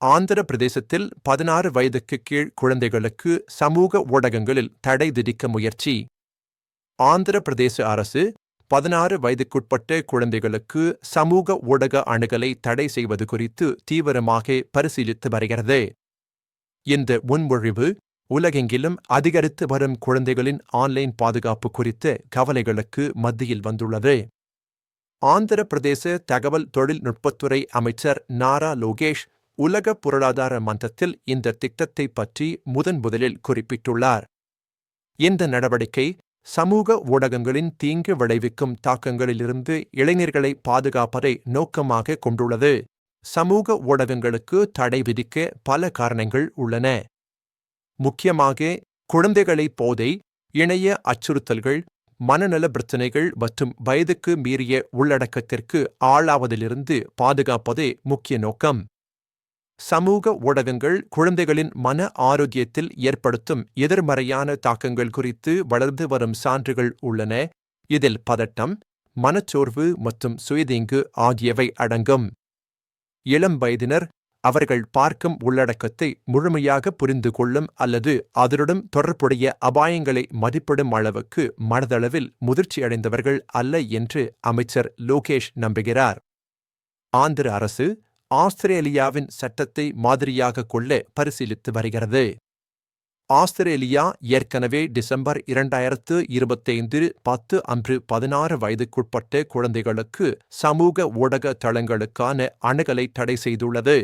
ஆந்திர பிரதேசத்தில் 16 வயதுக்கு கீழ் குழந்தைகளுக்கு சமூக ஊடகங்களில் தடை விதிக்க முயற்சி. ஆந்திர பிரதேச அரசு 16 வயதுக்குட்பட்ட குழந்தைகளுக்கு சமூக ஊடக அணுகலை தடை செய்வது குறித்து தீவிரமாக பரிசீலித்து வருகிறது. இந்த முன்மொழிவு உலகெங்கிலும் அதிகரித்து வரும் குழந்தைகளின் ஆன்லைன் பாதுகாப்பு குறித்த கவலைகளுக்கு மத்தியில் வந்துள்ளது. ஆந்திர பிரதேச தகவல் தொழில்நுட்பத்துறை அமைச்சர் நாரா லோகேஷ் உலக பொருளாதார மன்றத்தில் இந்த திட்டத்தை பற்றி முதலில் குறிப்பிட்டுள்ளார். இந்த நடவடிக்கை சமூக ஊடகங்களின் தீங்கு விளைவிக்கும் தாக்கங்களிலிருந்து இளைஞர்களை பாதுகாப்பதை நோக்கமாக கொண்டுள்ளது. சமூக ஊடகங்களுக்கு தடை விதிக்க பல காரணங்கள் உள்ளன. முக்கியமாக குழந்தைகளை போதை, இணைய அச்சுறுத்தல்கள், மனநல பிரச்சினைகள் மற்றும் வயதுக்கு மீறிய உள்ளடக்கத்திற்கு ஆளாவதிலிருந்து பாதுகாப்பதே முக்கிய நோக்கம். சமூக ஊடகங்கள் குழந்தைகளின் மன ஆரோக்கியத்தில் ஏற்படுத்தும் எதிர்மறையான தாக்கங்கள் குறித்து வளர்ந்து வரும் சான்றுகள் உள்ளன. இதில் பதட்டம், மனச்சோர்வு மற்றும் சுயதீங்கு ஆகியவை அடங்கும். இளம் வயதினர் அவர்கள் பார்க்கும் உள்ளடக்கத்தை முழுமையாக புரிந்து கொள்ளும் அல்லது அதனுடன் தொடர்புடைய அபாயங்களை மதிப்பிடும் அளவுக்கு மனதளவில் முதிர்ச்சியடைந்தவர்கள் அல்ல என்று அமைச்சர் லோகேஷ் நம்புகிறார். ஆந்திர அரசு ஆஸ்திரேலியாவின் சட்டத்தை மாதிரியாக கொள்ள பரிசீலித்து வருகிறது. ஆஸ்திரேலியா ஏற்கனவே டிசம்பர் 2025 அன்று 16 வயதுக்குட்பட்ட குழந்தைகளுக்கு சமூக ஊடக தளங்களுக்கான அணுகலை தடை செய்துள்ளது.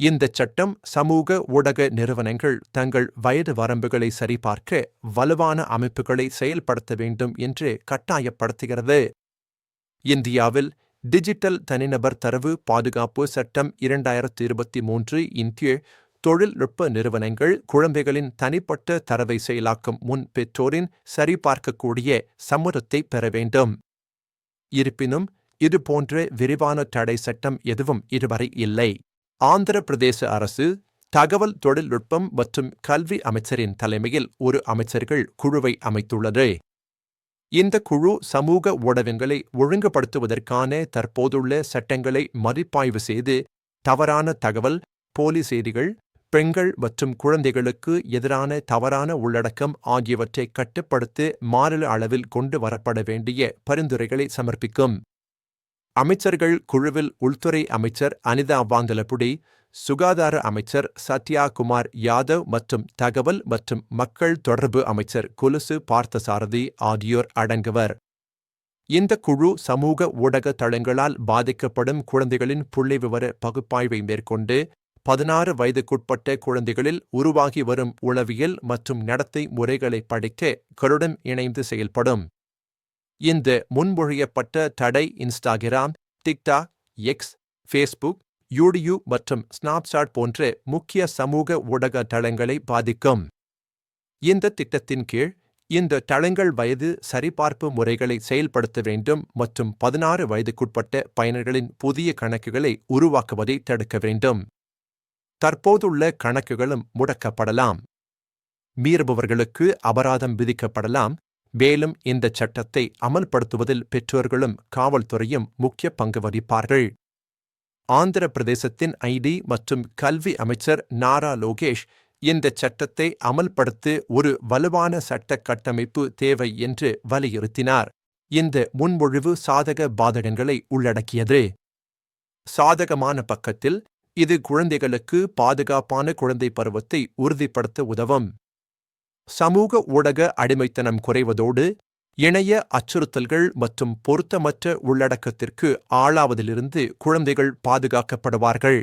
இந்த சட்டம் சமூக ஊடக நிறுவனங்கள் தங்கள் வயது வரம்புகளை சரிபார்க்க வலுவான அமைப்புகளை செயல்படுத்த வேண்டும் என்று கட்டாயப்படுத்துகிறது. இந்தியாவில் டிஜிட்டல் தனிநபர் தரவு பாதுகாப்பு சட்டம் 2023 இன் கீழ் தொழில்நுட்ப நிறுவனங்கள் குழந்தைகளின் தனிப்பட்ட தரவை செயலாக்கும் முன் பெற்றோரின் சரிபார்க்கக்கூடிய சம்மதத்தை பெற வேண்டும். இருப்பினும் இதுபோன்ற விரிவான தடை சட்டம் எதுவும் இதுவரை இல்லை. ஆந்திர பிரதேச அரசு தகவல் தொழில்நுட்பம் மற்றும் கல்வி அமைச்சரின் தலைமையில் ஒரு அமைச்சர்கள் குழுவை அமைத்துள்ளது. இந்த குழு சமூக ஊடகங்களை ஒழுங்குபடுத்துவதற்கான தற்போதுள்ள சட்டங்களை மதிப்பாய்வு செய்து தவறான தகவல், போலி செய்திகள், பெண்கள் மற்றும் குழந்தைகளுக்கு எதிரான தவறான உள்ளடக்கம் ஆகியவற்றை கட்டுப்படுத்த மாநில அளவில் கொண்டு வரப்பட வேண்டிய பரிந்துரைகளை சமர்ப்பிக்கும். அமைச்சர்கள் குழுவில் உள்துறை அமைச்சர் அனிதா வாங்கலபுடி, சுகாதார அமைச்சர் சத்யா குமார் யாதவ் மற்றும் தகவல் மற்றும் மக்கள் தொடர்பு அமைச்சர் கொலுசு பார்த்தசாரதி ஆகியோர் அடங்குவர். இந்த குழு சமூக ஊடக தளங்களால் பாதிக்கப்படும் குழந்தைகளின் புள்ளிவிவர பகுப்பாய்வை மேற்கொண்டு 16 வயதுக்குட்பட்ட குழந்தைகளில் உருவாகி வரும் உளவியல் மற்றும் நடத்தை முறைகளை படிக்க களுடன் இணைந்து செயல்படும். இந்த முன்மொழியப்பட்ட தடை Instagram, TikTok, X, Facebook, YouTube மற்றும் ஸ்னாப்சாட் போன்ற முக்கிய சமூக ஊடக தளங்களை பாதிக்கும். இந்த திட்டத்தின் கீழ் இந்த தளங்கள் வயது சரிபார்ப்பு முறைகளை செயல்படுத்த வேண்டும் மற்றும் 16 வயதுக்குட்பட்ட பயனர்களின் புதிய கணக்குகளை உருவாக்குவதை தடுக்க வேண்டும். தற்போதுள்ள கணக்குகளும் முடக்கப்படலாம். மீறுபவர்களுக்கு அபராதம் விதிக்கப்படலாம். மேலும் இந்த சட்டத்தை அமல்படுத்துவதில் பெற்றோர்களும் காவல்துறையும் முக்கிய பங்கு வகிப்பார்கள். ஆந்திர பிரதேசத்தின் ஐடி மற்றும் கல்வி அமைச்சர் நாரா லோகேஷ் இந்த சட்டத்தை அமல்படுத்த ஒரு வலுவான சட்ட கட்டமைப்பு தேவை என்று வலியுறுத்தினார். இந்த முன்மொழிவு சாதக பாதகங்களை உள்ளடக்கியது. சாதகமான பக்கத்தில் இது குழந்தைகளுக்கு பாதுகாப்பான குழந்தை பருவத்தை உறுதிப்படுத்த உதவும். சமூக ஊடக அடிமைத்தனம் குறைவதோடு இணைய அச்சுறுத்தல்கள் மற்றும் பொருத்தமற்ற உள்ளடக்கத்திற்கு ஆளாவதிலிருந்து குழந்தைகள் பாதுகாக்கப்படுவார்கள்.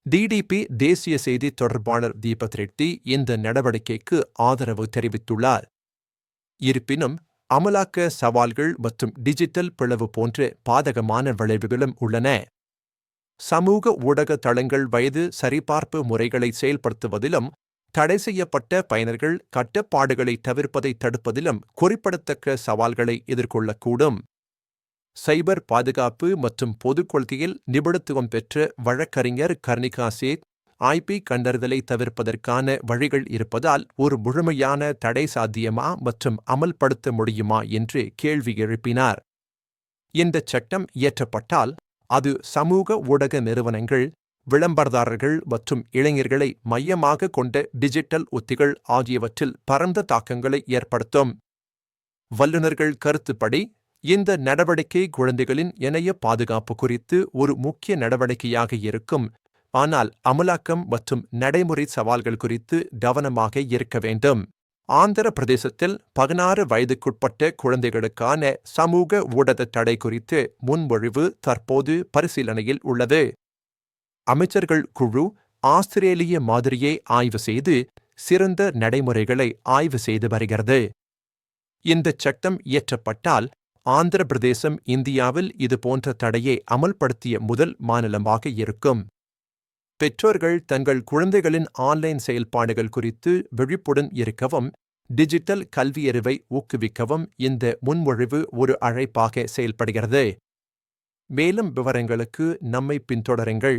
டிடிபி தேசிய செய்தி தொடர்பாளர் தீபக் ரெட்டி இந்த நடவடிக்கைக்கு ஆதரவு தெரிவித்துள்ளார். இருப்பினும் அமலாக்க சவால்கள் மற்றும் டிஜிட்டல் பிளவு போன்ற பாதகமான விளைவுகளும் உள்ளன. சமூக ஊடக தளங்கள் வயது சரிபார்ப்பு முறைகளை செயல்படுத்துவதிலும் தடை செய்யப்பட்ட பயனர்கள் கட்டுப்பாடுகளை தவிர்ப்பதை தடுப்பதிலும் குறிப்பிடத்தக்க சவால்களை எதிர்கொள்ளக்கூடும். சைபர் பாதுகாப்பு மற்றும் பொதுக் கொள்கையில் நிபுணத்துவம் பெற்ற வழக்கறிஞர் கர்ணிகா சேத், ஐபி கண்டறிதலை தவிர்ப்பதற்கான வழிகள் இருப்பதால் ஒரு முழுமையான தடை சாத்தியமா மற்றும் அமல்படுத்த முடியுமா என்று கேள்வி எழுப்பினார். இந்த சட்டம் இயற்றப்பட்டால் அது சமூக ஊடக நிறுவனங்கள், விளம்பரதாரர்கள் மற்றும் இளைஞர்களை மையமாக கொண்ட டிஜிட்டல் உத்திகள் ஆகியவற்றில் பரந்த தாக்கங்களை ஏற்படுத்தும். வல்லுநர்கள் கருத்துப்படி, இந்த நடவடிக்கை குழந்தைகளின் இணைய பாதுகாப்பு குறித்து ஒரு முக்கிய நடவடிக்கையாக இருக்கும், ஆனால் அமலாக்கம் மற்றும் நடைமுறை சவால்கள் குறித்து கவனமாக இருக்க வேண்டும். ஆந்திர பிரதேசத்தில் 16 வயதுக்குட்பட்ட குழந்தைகளுக்கான சமூக ஊடக தடை குறித்து முன்மொழிவு தற்போது பரிசீலனையில் உள்ளது. அமைச்சர்கள் குழு ஆஸ்திரேலிய மாதிரியை ஆய்வு செய்து சிறந்த நடைமுறைகளை ஆய்வு செய்து வருகிறது. இந்த சட்டம் இயற்றப்பட்டால் ஆந்திர பிரதேசம் இந்தியாவில் இதுபோன்ற தடையை அமல்படுத்திய முதல் மாநிலமாக இருக்கும். பெற்றோர்கள் தங்கள் குழந்தைகளின் ஆன்லைன் செயல்பாடுகள் குறித்து விழிப்புடன் இருக்கவும், டிஜிட்டல் கல்வியறிவை ஊக்குவிக்கவும் இந்த முன்மொழிவு ஒரு அழைப்பாக செயல்படுகிறது. மேலும் விவரங்களுக்கு நம்மை பின்தொடருங்கள்.